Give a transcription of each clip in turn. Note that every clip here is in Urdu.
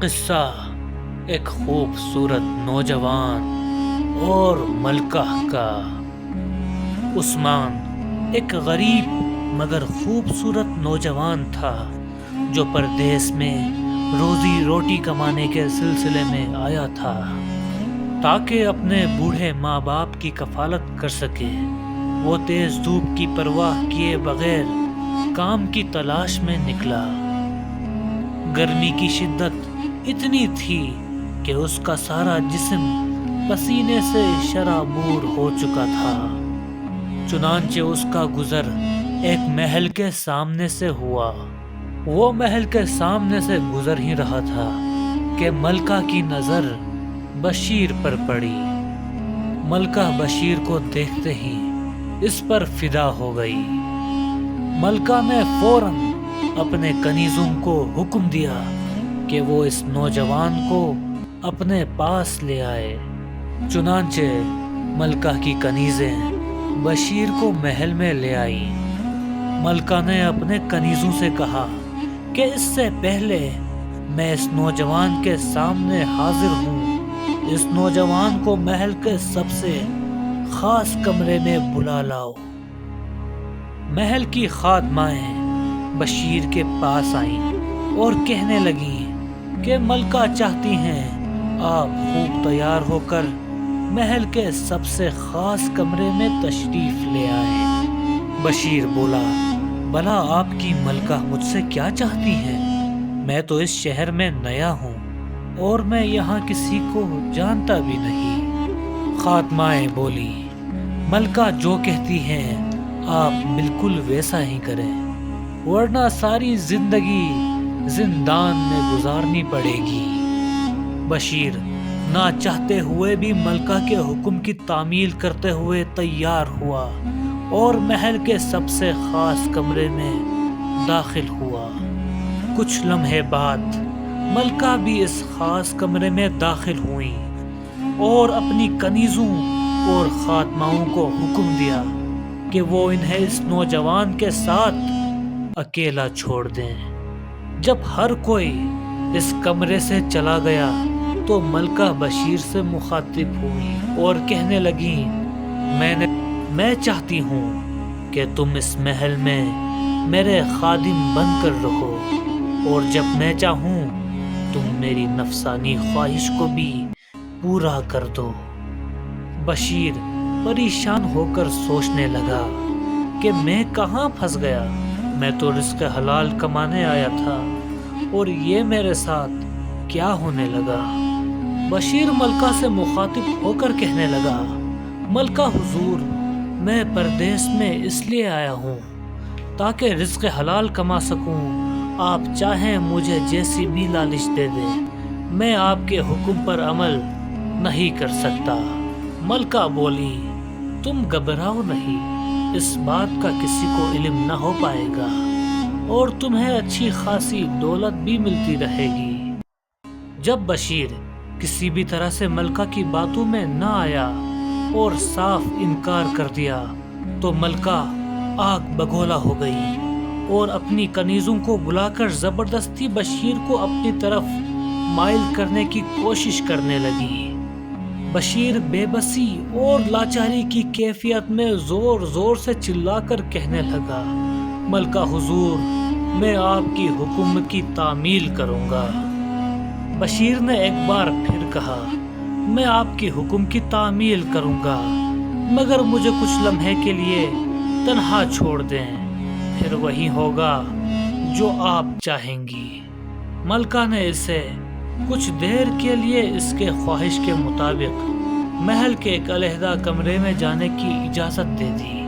قصہ ایک خوبصورت نوجوان اور ملکہ کا۔ عثمان ایک غریب مگر خوبصورت نوجوان تھا جو پردیس میں روزی روٹی کمانے کے سلسلے میں آیا تھا تاکہ اپنے بوڑھے ماں باپ کی کفالت کر سکے۔ وہ تیز دھوپ کی پرواہ کیے بغیر کام کی تلاش میں نکلا۔ گرمی کی شدت اتنی تھی کہ اس کا سارا جسم پسینے سے شرابور ہو چکا تھا۔ چنانچہ اس کا گزر ایک محل کے سامنے سے ہوا۔ وہ محل کے سامنے سے گزر ہی رہا تھا کہ ملکہ کی نظر بشیر پر پڑی۔ ملکہ بشیر کو دیکھتے ہی اس پر فدا ہو گئی۔ ملکہ نے فوراً اپنے کنیزوں کو حکم دیا کہ وہ اس نوجوان کو اپنے پاس لے آئے۔ چنانچہ ملکہ کی کنیزیں بشیر کو محل میں لے آئیں۔ ملکہ نے اپنے کنیزوں سے کہا کہ اس سے پہلے میں اس نوجوان کے سامنے حاضر ہوں، اس نوجوان کو محل کے سب سے خاص کمرے میں بلا لاؤ۔ محل کی خادمائیں بشیر کے پاس آئیں اور کہنے لگیں کہ ملکہ چاہتی ہیں آپ خوب تیار ہو کر محل کے سب سے خاص کمرے میں تشریف لے آئیں۔ بشیر بولا، بھلا آپ کی ملکہ مجھ سے کیا چاہتی ہے؟ میں تو اس شہر میں نیا ہوں اور میں یہاں کسی کو جانتا بھی نہیں۔ خادمائیں بولی، ملکہ جو کہتی ہیں آپ بالکل ویسا ہی کریں، ورنہ ساری زندگی زندان میں گزارنی پڑے گی۔ بشیر نہ چاہتے ہوئے بھی ملکہ کے حکم کی تعمیل کرتے ہوئے تیار ہوا اور محل کے سب سے خاص کمرے میں داخل ہوا۔ کچھ لمحے بعد ملکہ بھی اس خاص کمرے میں داخل ہوئیں اور اپنی کنیزوں اور خادماؤں کو حکم دیا کہ وہ انہیں اس نوجوان کے ساتھ اکیلا چھوڑ دیں۔ جب ہر کوئی اس کمرے سے چلا گیا تو ملکہ بشیر سے مخاطب ہوئی اور کہنے لگیں، میں چاہتی ہوں کہ تم اس محل میں میرے خادم بن کر رہو، اور جب میں چاہوں تم میری نفسانی خواہش کو بھی پورا کر دو۔ بشیر پریشان ہو کر سوچنے لگا کہ میں کہاں پھنس گیا؟ میں تو رزق حلال کمانے آیا تھا اور یہ میرے ساتھ کیا ہونے لگا؟ بشیر ملکہ سے مخاطب ہو کر کہنے لگا، ملکہ حضور، میں پردیس میں اس لیے آیا ہوں تاکہ رزق حلال کما سکوں۔ آپ چاہیں مجھے جیسی بھی لالچ دے دیں، میں آپ کے حکم پر عمل نہیں کر سکتا۔ ملکہ بولی، تم گھبراؤ نہیں، اس بات کا کسی کو علم نہ ہو پائے گا اور تمہیں اچھی خاصی دولت بھی ملتی رہے گی۔ جب بشیر کسی بھی طرح سے ملکہ کی باتوں میں نہ آیا اور صاف انکار کر دیا تو ملکہ آگ بگولا ہو گئی اور اپنی کنیزوں کو بلا کر زبردستی بشیر کو اپنی طرف مائل کرنے کی کوشش کرنے لگی۔ بشیر بے بسی اور لاچاری کی کیفیت میں زور زور سے چلا کر کہنے لگا، ملکہ حضور، میں آپ کی حکم کی تعمیل کروں گا۔ بشیر نے ایک بار پھر کہا، میں آپ کی حکم کی تعمیل کروں گا، مگر مجھے کچھ لمحے کے لیے تنہا چھوڑ دیں، پھر وہی ہوگا جو آپ چاہیں گی۔ ملکہ نے اسے کچھ دیر کے لیے اس کے خواہش کے مطابق محل کے ایک علیحدہ کمرے میں جانے کی اجازت دے دی۔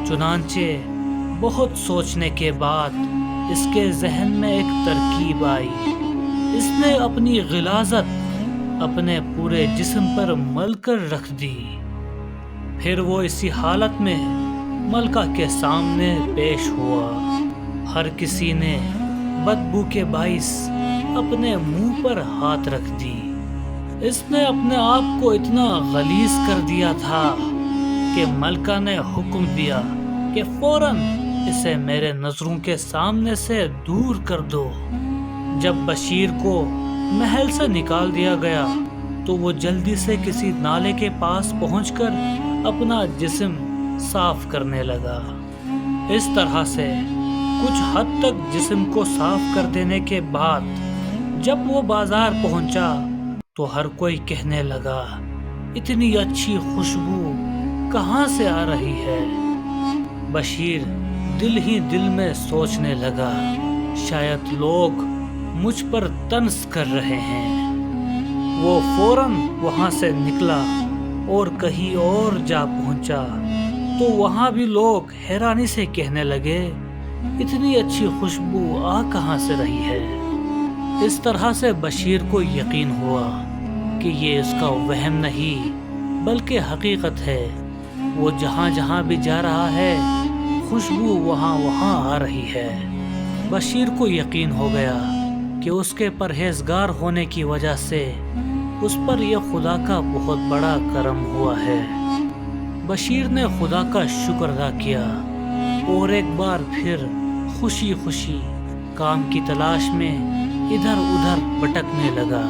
چنانچہ بہت سوچنے کے بعد اس کے ذہن میں ایک ترکیب آئی۔ اس نے اپنی غلاظت اپنے پورے جسم پر مل کر رکھ دی۔ پھر وہ اسی حالت میں ملکہ کے سامنے پیش ہوا۔ ہر کسی نے بدبو کے باعث اپنے منہ پر ہاتھ رکھ دی۔ اس نے اپنے آپ کو اتنا غلیظ کر دیا تھا کہ ملکہ نے حکم دیا کہ فوراً اسے میرے نظروں کے سامنے سے دور کر دو۔ جب بشیر کو محل سے نکال دیا گیا تو وہ جلدی سے کسی نالے کے پاس پہنچ کر اپنا جسم صاف کرنے لگا۔ اس طرح سے کچھ حد تک جسم کو صاف کر دینے کے بعد جب وہ بازار پہنچا تو ہر کوئی کہنے لگا، اتنی اچھی خوشبو کہاں سے آ رہی ہے؟ بشیر دل ہی دل میں سوچنے لگا، شاید لوگ مجھ پر طنز کر رہے ہیں۔ وہ فوراً وہاں سے نکلا اور کہیں اور جا پہنچا تو وہاں بھی لوگ حیرانی سے کہنے لگے، اتنی اچھی خوشبو آ کہاں سے رہی ہے؟ اس طرح سے بشیر کو یقین ہوا کہ یہ اس کا وہم نہیں بلکہ حقیقت ہے۔ وہ جہاں جہاں بھی جا رہا ہے خوشبو وہاں وہاں آ رہی ہے۔ بشیر کو یقین ہو گیا کہ اس کے پرہیزگار ہونے کی وجہ سے اس پر یہ خدا کا بہت بڑا کرم ہوا ہے۔ بشیر نے خدا کا شکر ادا کیا اور ایک بار پھر خوشی خوشی کام کی تلاش میں ادھر ادھر بھٹکنے لگا۔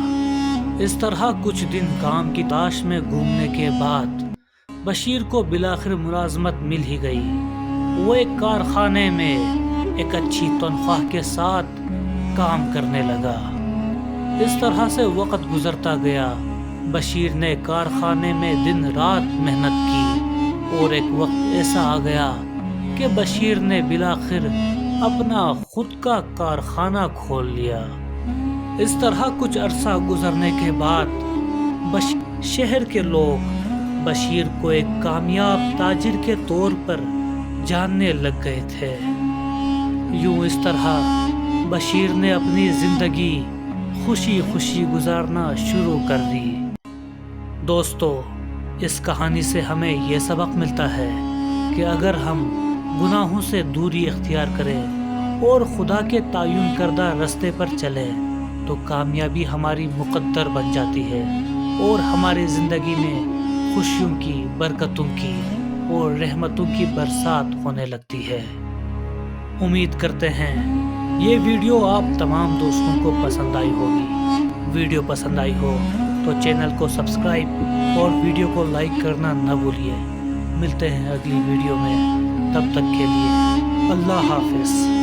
اس طرح کچھ دن کام کی تلاش میں گھومنے کے بعد بشیر کو بالآخر ملازمت مل ہی گئی۔ وہ ایک کارخانے میں ایک اچھی تنخواہ کے ساتھ کام کرنے لگا۔ اس طرح سے وقت گزرتا گیا۔ بشیر نے کارخانے میں دن رات محنت کی اور ایک وقت ایسا آ گیا کہ بشیر نے بالآخر اپنا خود کا کارخانہ کھول لیا۔ اس طرح کچھ عرصہ گزرنے کے بعد شہر کے لوگ بشیر کو ایک کامیاب تاجر کے طور پر جاننے لگ گئے تھے۔ یوں اس طرح بشیر نے اپنی زندگی خوشی خوشی گزارنا شروع کر دی۔ دوستو، اس کہانی سے ہمیں یہ سبق ملتا ہے کہ اگر ہم گناہوں سے دوری اختیار کریں اور خدا کے تعین کردہ راستے پر چلیں تو کامیابی ہماری مقدر بن جاتی ہے اور ہماری زندگی میں خوشیوں کی، برکتوں کی اور رحمتوں کی برسات ہونے لگتی ہے۔ امید کرتے ہیں یہ ویڈیو آپ تمام دوستوں کو پسند آئی ہوگی۔ ویڈیو پسند آئی ہو تو چینل کو سبسکرائب اور ویڈیو کو لائک کرنا نہ بھولیے۔ ملتے ہیں اگلی ویڈیو میں، تب تک کے لیے اللہ حافظ۔